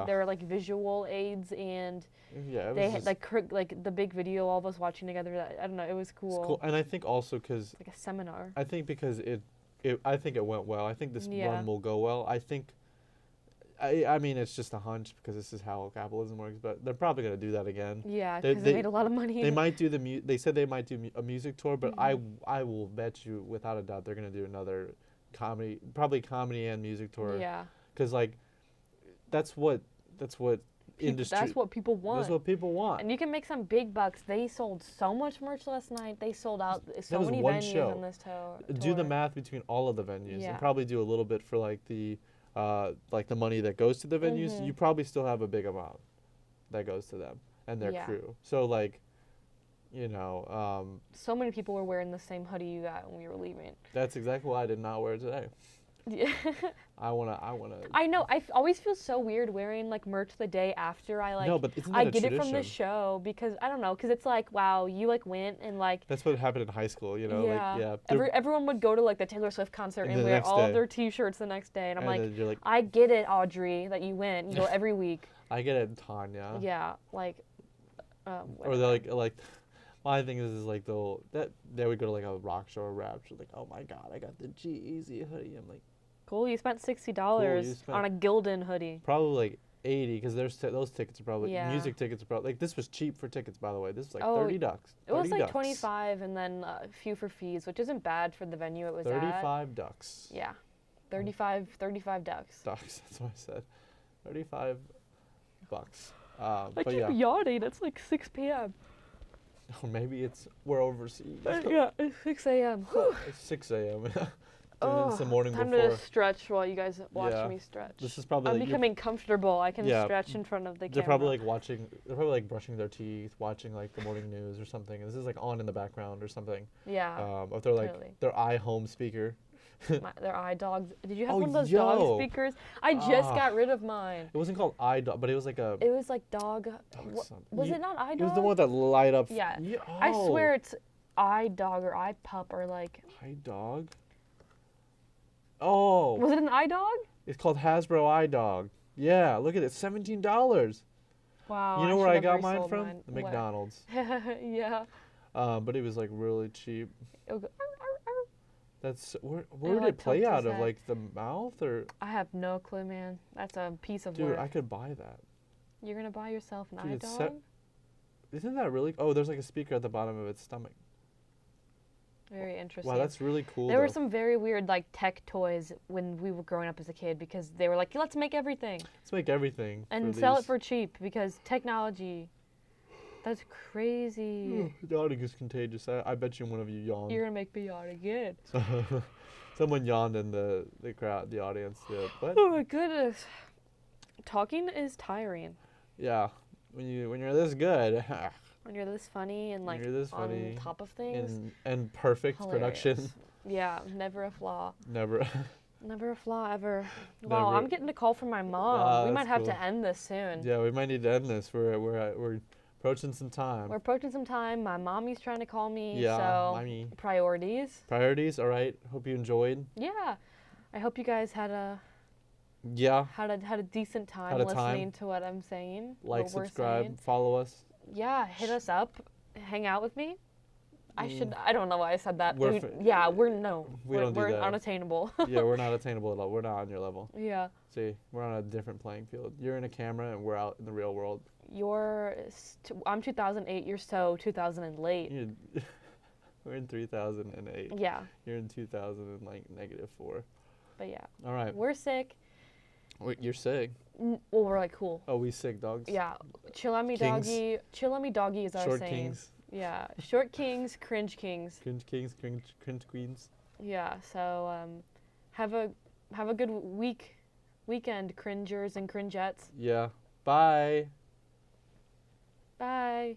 [SPEAKER 1] their visual aids, and they had like the big video, all of us watching together. I don't know, it was cool.
[SPEAKER 2] It's cool, and I think also because
[SPEAKER 1] like a seminar.
[SPEAKER 2] I think because I think it went well. I think this run will go well. I think. I mean, it's just a hunch, because this is how capitalism works, but they're probably going to do that again.
[SPEAKER 1] Yeah, because they made a lot of money.
[SPEAKER 2] They might do they said they might do a music tour, but I will bet you without a doubt they're going to do another comedy, probably comedy and music tour.
[SPEAKER 1] Yeah.
[SPEAKER 2] Because like, that's what industry.
[SPEAKER 1] That's what people want.
[SPEAKER 2] That's what people want.
[SPEAKER 1] And you can make some big bucks. They sold so much merch last night. They sold out so many venues on this tour.
[SPEAKER 2] Do the math between all of the venues,
[SPEAKER 1] Yeah.
[SPEAKER 2] and probably do a little bit for like the money that goes to the venues.
[SPEAKER 1] Mm-hmm.
[SPEAKER 2] You probably still have a big amount that goes to them and their crew. So like, you know,
[SPEAKER 1] so many people were wearing the same hoodie you got when we were leaving.
[SPEAKER 2] That's exactly why I did not wear it today.
[SPEAKER 1] Yeah.
[SPEAKER 2] I wanna.
[SPEAKER 1] I know. I always feel so weird wearing like merch the day after I like.
[SPEAKER 2] No, but isn't that
[SPEAKER 1] I
[SPEAKER 2] a
[SPEAKER 1] get
[SPEAKER 2] tradition?
[SPEAKER 1] it from the show because I don't know, because it's like, wow, you like went and like.
[SPEAKER 2] That's what happened in high school, you know.
[SPEAKER 1] Yeah.
[SPEAKER 2] Like, yeah.
[SPEAKER 1] Everyone would go to like the Taylor Swift concert and wear all of their T-shirts the next day, and I'm like, I get it, Audrey, that you went. You go every week.
[SPEAKER 2] I get it, Tanya.
[SPEAKER 1] Yeah, like.
[SPEAKER 2] Or they're like. My thing is like they would go to like a rock show or rap show, like, oh my god, I got the G-Eazy hoodie. I'm like.
[SPEAKER 1] Cool, you spent $60 on a Gildan hoodie.
[SPEAKER 2] Probably like 80, because those tickets are probably music tickets are probably like, this was cheap for tickets, by the way. This was like $30.
[SPEAKER 1] It was like 25 and then a few for fees, which isn't bad for the venue it was at.
[SPEAKER 2] $35.
[SPEAKER 1] Yeah, 35 ducks.
[SPEAKER 2] Ducks, that's what I said. $35.
[SPEAKER 1] I
[SPEAKER 2] but
[SPEAKER 1] keep yawning. It's like 6 p.m.
[SPEAKER 2] Or maybe we're overseas.
[SPEAKER 1] Yeah, it's 6 a.m.
[SPEAKER 2] It's 6 a.m.
[SPEAKER 1] It's
[SPEAKER 2] the morning
[SPEAKER 1] time
[SPEAKER 2] before.
[SPEAKER 1] to stretch while you guys watch me stretch.
[SPEAKER 2] This is probably.
[SPEAKER 1] I'm becoming comfortable. I can stretch in front of the camera.
[SPEAKER 2] They're probably like watching. They're probably like brushing their teeth, watching like the morning news or something. And this is like on in the background or something.
[SPEAKER 1] Yeah.
[SPEAKER 2] If they're like their iHome speaker.
[SPEAKER 1] Their iDogs. Did you have one of those dog speakers? I just got rid of mine.
[SPEAKER 2] It wasn't called iDog, but it was like a.
[SPEAKER 1] It was like dog. Was it not iDog?
[SPEAKER 2] It was the one that light up.
[SPEAKER 1] Yeah. I swear it's iDog or iPup or like.
[SPEAKER 2] iDog. Oh.
[SPEAKER 1] Was it an iDog?
[SPEAKER 2] It's called Hasbro iDog. Yeah, look at it, $17.
[SPEAKER 1] Wow.
[SPEAKER 2] You know where I got mine from? The McDonald's.
[SPEAKER 1] Yeah.
[SPEAKER 2] But it was like really cheap. That's where did
[SPEAKER 1] like
[SPEAKER 2] it play out of? Like the mouth or?
[SPEAKER 1] I have no clue, man. That's a piece of
[SPEAKER 2] work.
[SPEAKER 1] Dude,
[SPEAKER 2] I could buy that.
[SPEAKER 1] You're gonna buy yourself an iDog?
[SPEAKER 2] Isn't that really? Oh, there's like a speaker at the bottom of its stomach.
[SPEAKER 1] Very interesting.
[SPEAKER 2] Wow, that's really cool.
[SPEAKER 1] There were some very weird like tech toys when we were growing up as a kid, because they were like, let's make everything.
[SPEAKER 2] Let's make everything.
[SPEAKER 1] And sell it for cheap, because technology. That's crazy.
[SPEAKER 2] Yawning is contagious. I bet you one of you yawned.
[SPEAKER 1] You're gonna make me yawn again.
[SPEAKER 2] Someone yawned in the crowd, the audience. What?
[SPEAKER 1] Oh my goodness. Talking is tiring.
[SPEAKER 2] Yeah, when you're this good.
[SPEAKER 1] When you're this funny and like on top of things.
[SPEAKER 2] And perfect
[SPEAKER 1] Hilarious.
[SPEAKER 2] production.
[SPEAKER 1] Yeah, never a flaw.
[SPEAKER 2] Never.
[SPEAKER 1] Never a flaw ever. Wow, I'm getting a call from my mom. We might have to end this soon.
[SPEAKER 2] Yeah, we might need to end this. We're approaching some time.
[SPEAKER 1] We're approaching some time. My mommy's trying to call me.
[SPEAKER 2] Yeah,
[SPEAKER 1] so
[SPEAKER 2] mommy.
[SPEAKER 1] Priorities.
[SPEAKER 2] Priorities. All right. Hope you enjoyed.
[SPEAKER 1] Yeah, I hope you guys had a.
[SPEAKER 2] Yeah.
[SPEAKER 1] Had a decent time listening to what I'm saying.
[SPEAKER 2] Like, subscribe, follow us.
[SPEAKER 1] Yeah, hit us up, hang out with me. I don't know why I said that. We're
[SPEAKER 2] don't do that.
[SPEAKER 1] unattainable.
[SPEAKER 2] Yeah, we're not attainable at all. We're not on your level.
[SPEAKER 1] Yeah.
[SPEAKER 2] See, we're on a different playing field. You're in a camera and we're out in the real world.
[SPEAKER 1] I'm 2008, you're so 2000 and late.
[SPEAKER 2] We're in 3008.
[SPEAKER 1] Yeah.
[SPEAKER 2] You're in 2000 and like -4.
[SPEAKER 1] But yeah.
[SPEAKER 2] All right.
[SPEAKER 1] We're sick.
[SPEAKER 2] Wait, you're sick?
[SPEAKER 1] Well, we're like cool.
[SPEAKER 2] Oh, we sick dogs?
[SPEAKER 1] Yeah. Chill on me doggy. Chill on me doggy is our
[SPEAKER 2] Short
[SPEAKER 1] saying.
[SPEAKER 2] kings.
[SPEAKER 1] Yeah. Short kings, cringe kings.
[SPEAKER 2] Cringe kings, cringe queens.
[SPEAKER 1] Yeah. So have a good weekend, cringers and cringettes.
[SPEAKER 2] Yeah. Bye.
[SPEAKER 1] Bye.